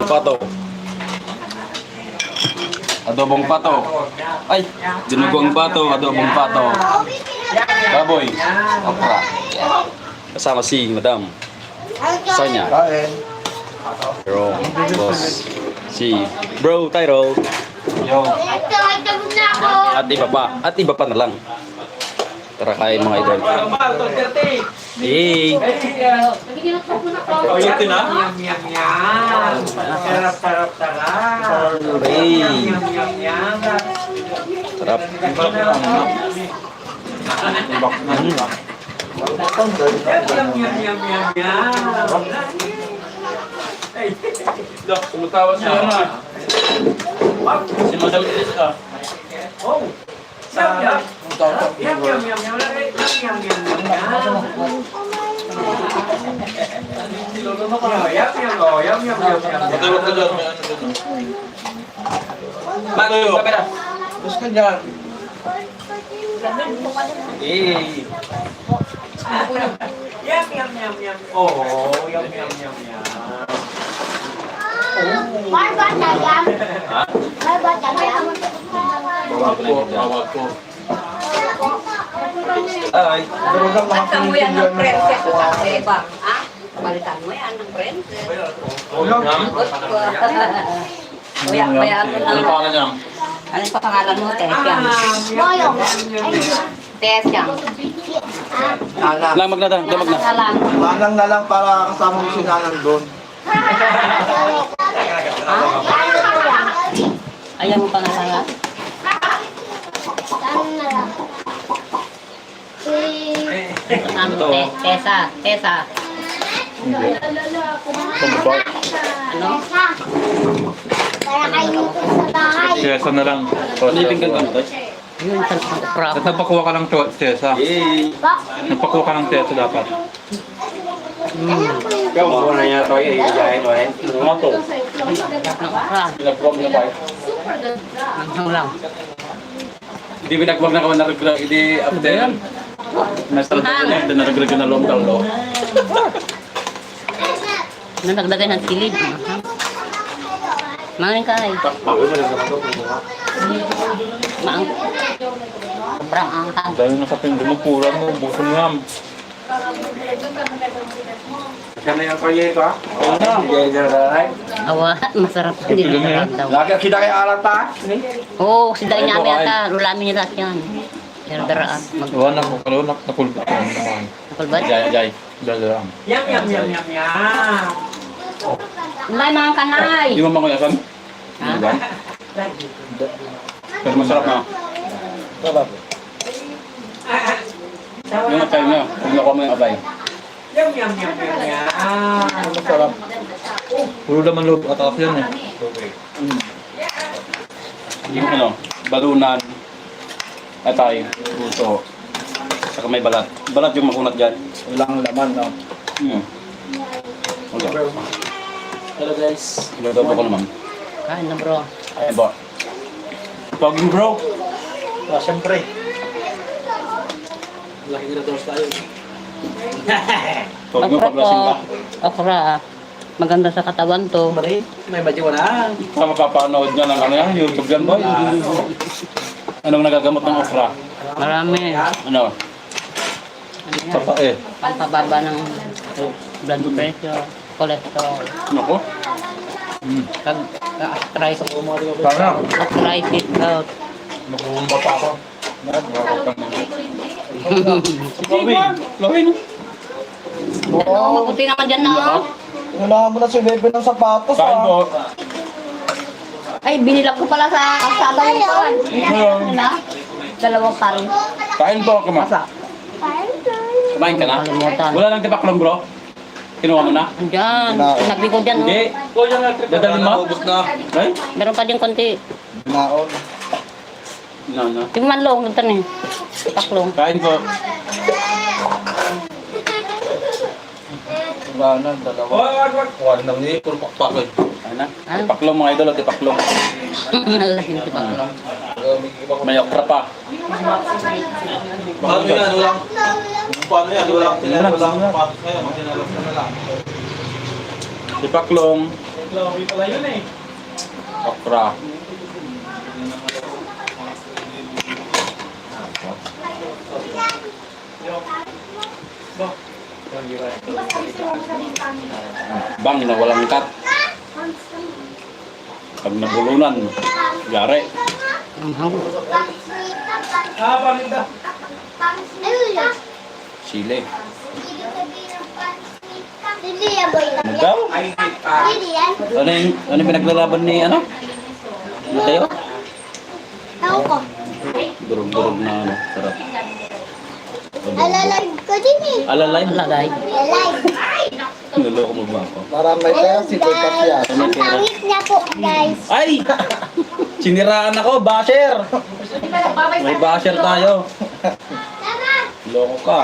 Adobong pato. Adobong pato. Ay, dinugong pato, adobong pato. Baboy. Okra. Kasama si Madam Sonia. Bro, boss. Si Bro Tyrol. Yo. At iba pa na lang. Tara kain mga idol. Hey. Ito na? Sarap. Hey. Sarap. Tumutawa siya na. Si Madam Elisa. Oh. Terus kan jangan. Oh, yum. Bawa ko. Ay. Balitan mo yan ng princess o kasi bang, ha? Balitan mo yan ng princess. Kuya, ano pangalan niya? Ano pa pangalan mo? Tesyang. Tesyang. Lamag na. Nalang. Manang na lang para kasama mo si Nanang doon. Ayaw mo pangalan? Ano? Tesa. Ano? Tessa na lang. Nipinggan ka na Yun, prop. Nagpakuha ka ng Tessa. Hey. Nagpakuha ka ng Tessa dapat. Ikaw mo na niya toy i-jahin mo Ano to? Pinag-vlog na tayo. Ang lang. Hindi pinag-vlog na kawan na regular. Hindi after. Nasa na regular na long daw. Nagdagdagan ng silid. Mangin ka ay. Maang. Sobrang anghang. Dahil nasa pinagmupuran mo, buso niya. Kaya yung proyekto ha? Oo na. Awa, masarap. Hindi Pipili niya. masarap daw. Lagi kita kay alat ha? Oo, si Dain niya yata. Rulamin niya lahat yan. Daraan. Wala na, nakulpa ko naman. Nakulbat? Jay. Dalang. Yum. May mga kanay. Di mo makuyasan? Ha? Diba? Pero masarap na. Yung atay niya, kung nakuha mo yung abay. Masarap. Puro naman loob at ako yan eh. Yung balunan, atay, puso, saka may balat. Balat yung makunat dyan. Walang laman no? Okay. Hello guys. Ilodobo ko naman. Kain na bro. Ay ba? Poging bro. Siyempre. Laki na toast tayo. Poging mo Okra paglasing ka. po. Okra. Maganda sa katawan to. Mari, may badyo na. Sa mapapanood niya ng ano yan, YouTube yan boy. Anong nagagamot ng okra? Marami. Ano? Ano yan? Papae. Pampababa ng blood pressure, cholesterol. Ano ko? Arthritis. Sana. Arthritis out. Nakukumpa pa ako. Lawin. Ano, mabuti naman dyan na. Unahan mo na si Bebe ng sapatos Kain ha. po. Ay, binilak ko pala sa dalawang pan. Na? Dalawang pan. Kain po, kumasa. Kumain ka na? Kalimutan. Wala lang tipaklong bro. Kinuha mo na? Andyan. Sinabi ko dyan. Hindi. Dadalhin mo? Ay? Meron pa din konti. Naon. No. Tingnan long, ito na eh. Paklong. Kain po. Wala na, dalawa. Wala nang ni, puro pakpak eh. Ano? Tipaklong mga idol, tipaklong. Nalaking si paklong. May okra pa. Paano yan? Paano yan? Walang patos ngayon. Magdinalas na lang. Tipaklong. Okra. Bang na walang cut. Pag nabulunan, yari. Sili. Hindi yan, boy. Ano daw? Hindi yan. Ano yung pinaglalaban ni ano? Mateo? Ewan ko. Durog-durog na ano. Sarap. Alalag ko din eh. Alalay? Lalagay. Alalag. Naloko mo ba ako? Maramay tayo si Boy Tapias. Ang pangit niya po, guys. Ay! Siniraan ako, basher! May basher tayo. Tama. Loko ka.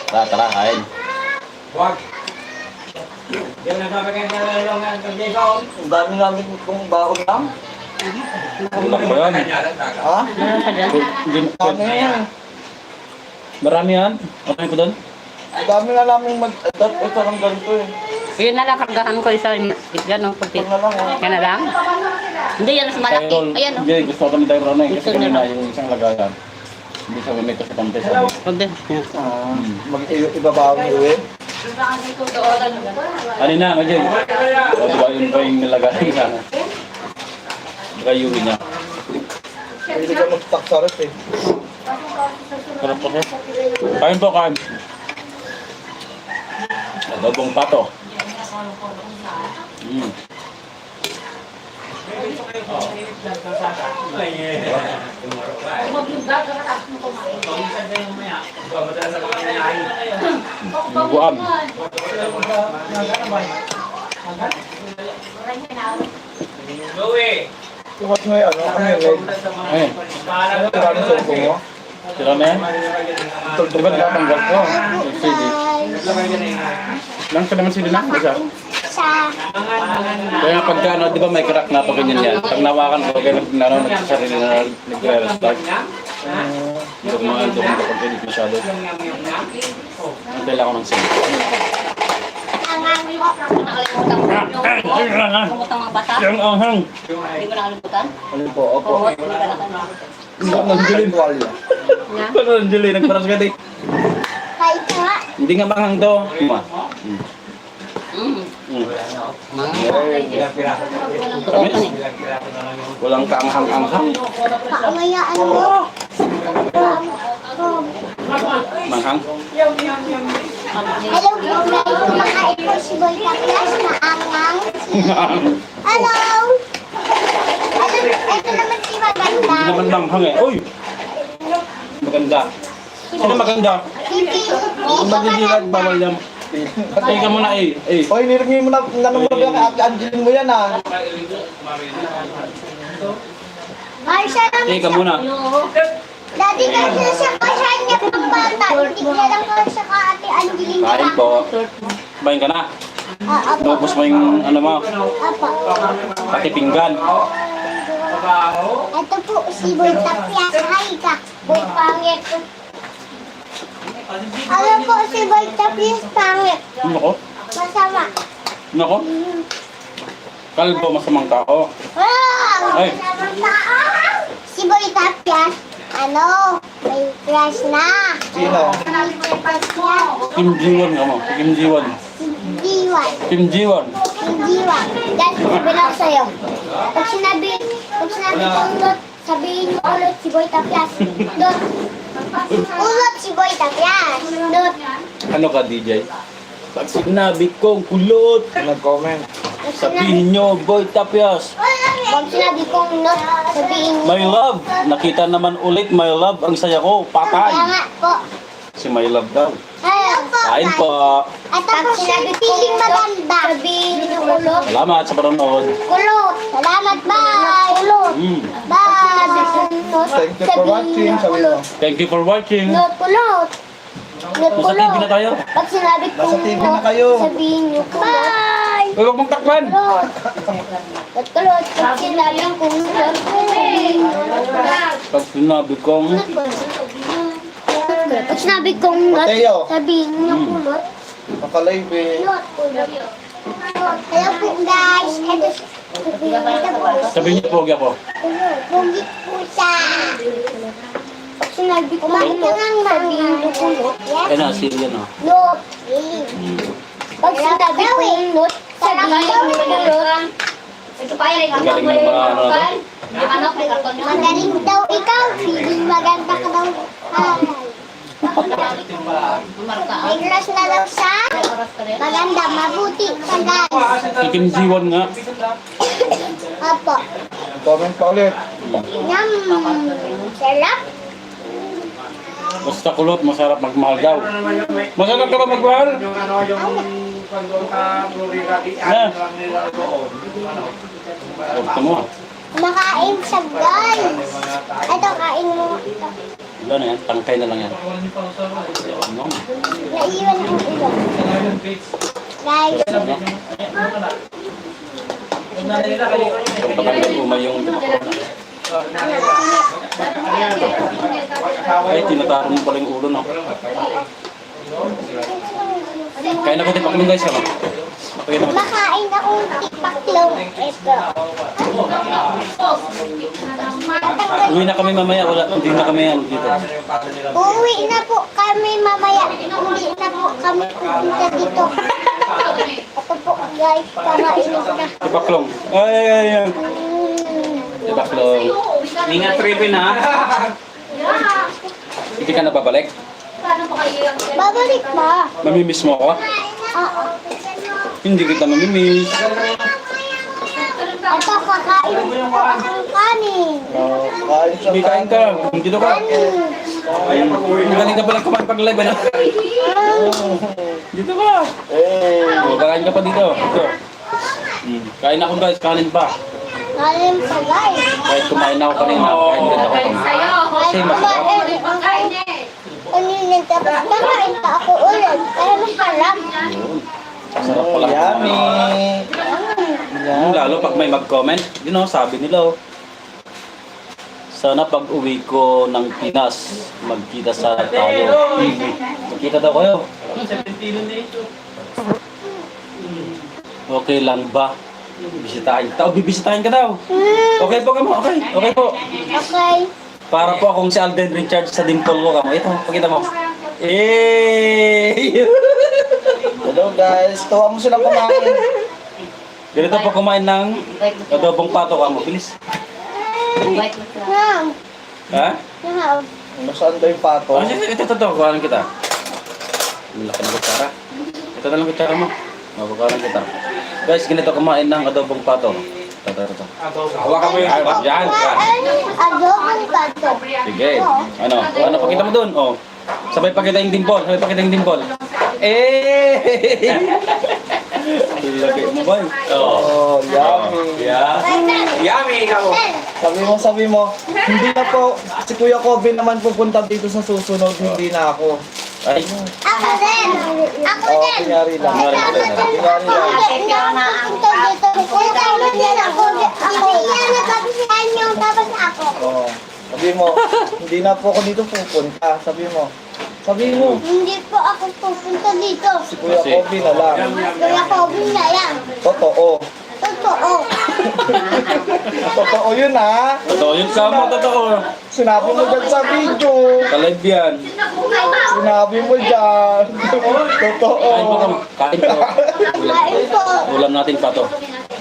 Tara, tara, kain. Ang dami namin kung bakod lang. Ulak ba yan? Ha? Dami yan. Marami yan? Ano ko doon? Ang dami na namin mag-adat. Ito lang ganito eh. Yun na lang, kargahan ko isa. Gano'ng puti. Ito na lang oh. Yan na lang? Hindi, yan mas malaki. Tyrol. Ayan o. Hindi, gusto ko kami Tyrol na eh. Kasi Ito na kanina lang. yung isang lagayan. Hindi sa may kasi pante sabi. Hindi. Mag-ibabaw ni Uwe. Kanina, ngayon. O, diba yun pa yung nilagayan sana. Baka yun niya. Hindi ka mag-taksarit eh. Sarap po. Kain po, kain. Adobong pato. Mm. Buam. Tumat mo yung ano, ano yung leg? Ayun. Maraming sumpong mo. Sira na yan? Diba natanggal ko? CD. Lang ka naman CD na? Isa. Sa Kaya pagka ano, di ba may crack na to ganyan yan? Pag nawakan ko, kaya nagsasarili na nagre-restart. Hindi ko mga ito kung kapag edit masyado. Antay lang ako ng CD. angang ko. Nakalimutan mga bata. Yung ahang! Hindi ko nakalimutan. Ano po? Opo. Oo, hindi ka nakalimutan. Nandiyan. Nga. Paano nandiyan? Nagparas ka di. Kahit nga. Hindi nga manghang to. Tamis? Walang kaanghang-anghang. Paunayaan mo. Manghang? Hello, guys. Kumakain po si Boy Tapias na angang. Hello. Ito naman si Maganda. Hindi naman manghang eh. Uy! Maganda. Sino maganda? Hindi. Kung magdidilag, bawal yan. Patay ka muna eh. Oy, nirigay mo na nanumog lang kay Ate Angeline mo yan ah. Marsha naman Patay ka muna. Dati kasi siya kasya niya pang bata. Hindi niya lang kasya ka Ate Angeline na Kain lang. po. Bayin ka na. Apo. Naubos mo yung ano mo. Apo. Pati pinggan. Ito po si Boy Tapias. Hi ka. Boy pangit. Alam po si Boy Tapias pangit. Nako. Masama. Nako. Kalbo, masamang tao. Wow! Ay. Masamang tao. Si Boy Tapias, ano, may crush na. Sino? May crush na. Kim Ji-won ka mo. Kim Ji-won. Si Diwan. Kim Ji-won. Si Diwan. Dad, sabihin ako sa'yo. Pag sinabi kong not, sabihin mo ulit si Boy Tapias. Not. Ulot si Boy Tapias. Not. Ano ka, DJ? Pag sinabi kong kulot, Nag-comment. sabihin nyo, Boy Tapias. Pag sinabi kong not, sabihin mo. My love, nakita naman ulit, my love, ang saya ko, Kaya patay. nga po. Si my love daw. Hello po. Kain po. At pag sinabi piling maganda, sabihin niyo kulot. Salamat sa panonood. Kulot. Salamat, bye. Kulot. Bye. Thank you for watching. Sabi mo. Thank you for watching. Not kulot. Not Nasa TV na kulot. tayo. Pag sinabi kong Nasa TV na not, kayo. sabihin niyo bye. Huwag mong takpan. Kulot. Not kulot. Pag sinabi kong not, sabihin niyo Pag sinabi kong, Pag sinabi kong not, Mateo. sabihin niyo kulot. Nakalive eh. Not ulot. Hello po guys. Ito po. Sabihin niyo pogi ako. Pogi po siya. Pag sinabi ko ulot, sabihin ko ulot. Yes. Ayun na, Syrian o. Lot. Pag sinabi ko ulot, sabihin ko ulot. Galing ng mga ano na to. Magaling daw ikaw. Feeling maganda ka daw. May crush na daw siya. Maganda, mabuti ka guys. Kikinjiwan nga. Opo. Comment pa ulit. Yum. Sarap. Basta kulot, masarap magmahal daw. Masarap ka ba magmahal? Ha? Huwag mo. Kumakain siya guys. Ito, kain mo. Wala na yan, tangkay na lang yan. Ano? Naiwan ang ulo. Guys. Pagkakang umay yung ay, tinataro mo pala yung ulo, no? Kaya na ko tipaklong guys, ano? Okay naman. Makain akong tipaklong. Ito. Uwi na kami mamaya, wala, hindi na kami yan dito. Uuwi na po kami mamaya. Hindi na po kami pupunta dito. Ito po guys, kamain na. Tipaklong. Ay. Tipaklong. Ingat tripin ha. Hindi ka na babalik? Babalik pa. Mamimiss mo ako? Oo. Hindi kita mamimiss. Ito, kakain po akong kanin. Kain siya. Hindi kain ka. Dito ka. Kanin. Galing ka pala kumain pag live, ano? Dito ka. Eh. O, kakain ka pa dito. Dito. Kain ako guys, kanin pa. Kanin pa guys. Kahit kumain ako kanina, kain ka ako. Kasi masarap. Kanina tapos kakain pa ako ulit. Kaya masarap. Masarap pala. Yummy. Lalo pag may mag-comment, you know, sabi nila, oh, sana pag uwi ko ng Pinas, magkita sa tayo. Magkita daw kayo. Okay lang ba? Bisitahin ka. Bibisitahin ka daw. Okay po kamo, okay. Okay po. Okay. Para po akong si Alden Richards sa dimple ko kamo. Ito, pakita mo. Eh! Hello guys. Tuwa mo silang kumain. Ganito po kumain ng adobong pato kamo. Bilis. Now. Ha? Now. Nasaan daw yung pato? Oh, ito. Kuhanan kita. Ang laki ng kutsara. Ito na lang kutsara mo. Kuhanan kita. Guys, ganito kumain ng adobong pato. Ito. Hawakan mo yung yan. Adobong pato. Sige. Ano pakita mo dun? Oh. Sabay pakita yung dimple. Eh! Laki mo ba? Oh, yummy. Yeah. Yummy ka mo. Sabi mo, hindi na po, si Kuya Kobe naman pupunta dito sa susunod, hindi na ako. Ay. Ako din. Ako Oh, din. kunyari lang. Kunyari lang. Hindi ako napunta dito. Kung kailan yan ako. Ako yan nagkapihan yung tapos ako. Oh, sabi mo, hindi na po ako dito pupunta. Sabi mo. Hindi po ako pupunta dito. Si Kuya Kobe na lang. Kuya Kobe na yan. Totoo. Totoo. Totoo yun ha. Totoo yun ka mo, totoo. Sinabi mo dyan sa video. Ka-live yan. Sinabi mo dyan. Totoo. Kain po kamo. Kain po. Kain po. Ulam natin pato.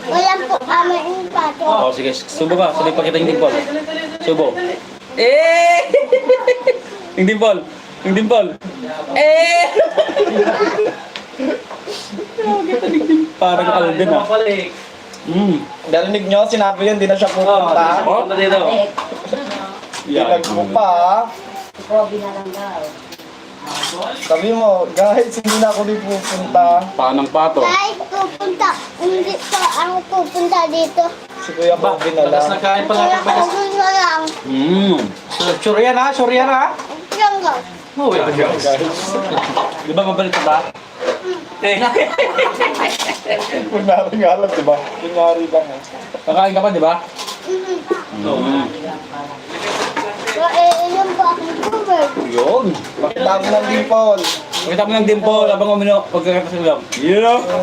Walang po kami yung pato. Oh, sige. Subo ka. Sabay pakita yung dimple. Subo. Eh! Yung dimple. Eh! Parang Alden ah. Narinig nyo, sinabi yun, hindi na siya pupunta. Oh, dito. Hindi nagpupa ha. Kobe na lang daw. Sabi mo, guys, hindi na ako dito pupunta. Panang pato. Kahit pupunta, hindi pa ako pupunta dito. Si Kuya Kobe na lang. Nakain pa Kuya nga. Kobe na lang. Sure yan ha. Lang daw. Di ba mabalik ka ba? Kunyari nga lang, diba? Kunyari lang ha. Kakain ka pa, di ba? Inom po akong cover. Yun. Pakita mo ng dimple. Pakita mo ng dimple habang umino. Pagkakatas ulam. You know?